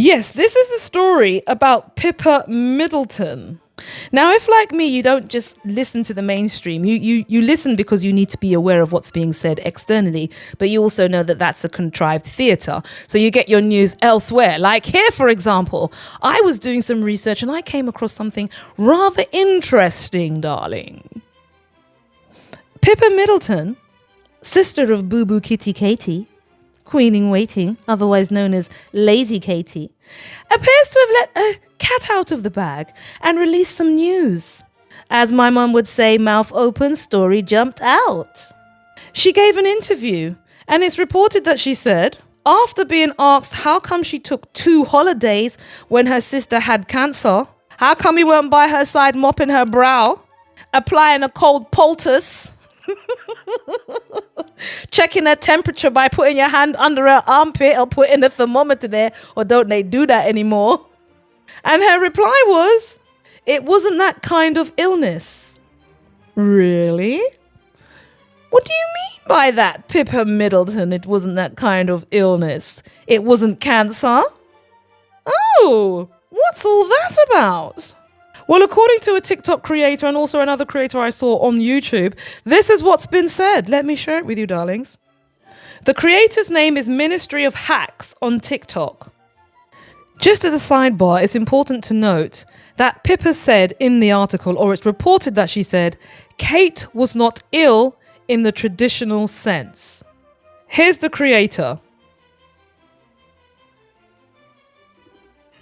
Yes, this is a story about Pippa Middleton. Now, if like me, you don't just listen to the mainstream, you listen because you need to be aware of what's being said externally, but you also know that that's a contrived theatre. So you get your news elsewhere. Like here, for example, I was doing some research and I came across something rather interesting, darling. Pippa Middleton, sister of Boo Boo Kitty Katie, Queen in Waiting, otherwise known as Lazy Katie, appears to have let a cat out of the bag and released some news. As my mum would say, mouth open, story jumped out. She gave an interview, and it's reported that she said, after being asked how come she took 2 holidays when her sister had cancer, how come he weren't by her side mopping her brow, applying a cold poultice, checking her temperature by putting your hand under her armpit or putting a thermometer there, or don't they do that anymore? And her reply was, it wasn't that kind of illness. Really? What do you mean by that, Pippa Middleton? It wasn't that kind of illness. It wasn't cancer? Oh, what's all that about? Well, according to a TikTok creator and also another creator I saw on YouTube, this is what's been said. Let me share it with you, darlings. The creator's name is Ministry of Hacks on TikTok. Just as a sidebar, it's important to note that Pippa said in the article, or it's reported that she said, Kate was not ill in the traditional sense. Here's the creator.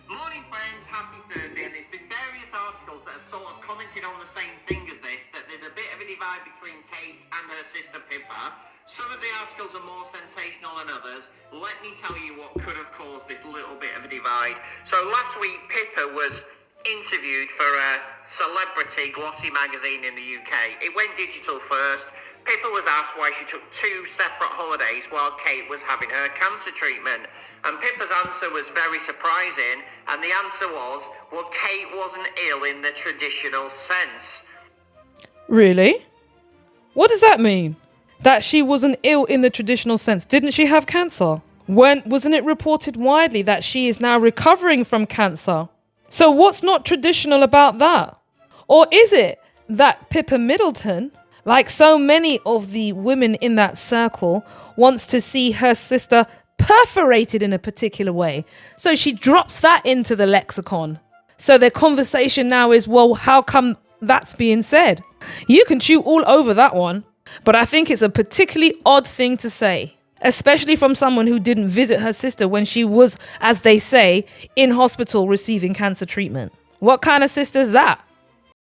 Morning friends, happy Thursday, and there's been various articles that have sort of commented on the same thing as this, that there's a bit of a divide between Kate and her sister Pippa. Some of the articles are more sensational than others. Let me tell you what could have caused this little bit of a divide. So last week, Pippa was interviewed for a celebrity glossy magazine in the UK. It went digital first. Pippa was asked why she took 2 separate holidays while Kate was having her cancer treatment. And Pippa's answer was very surprising. And the answer was, well, Kate wasn't ill in the traditional sense. Really? What does that mean? That she wasn't ill in the traditional sense. Didn't she have cancer? Wasn't it reported widely that she is now recovering from cancer? So what's not traditional about that? Or is it that Pippa Middleton, like so many of the women in that circle, wants to see her sister perforated in a particular way? So she drops that into the lexicon. So their conversation now is, well, how come that's being said? You can chew all over that one. But I think it's a particularly odd thing to say, especially from someone who didn't visit her sister when she was, as they say, in hospital receiving cancer treatment. What kind of sister is that?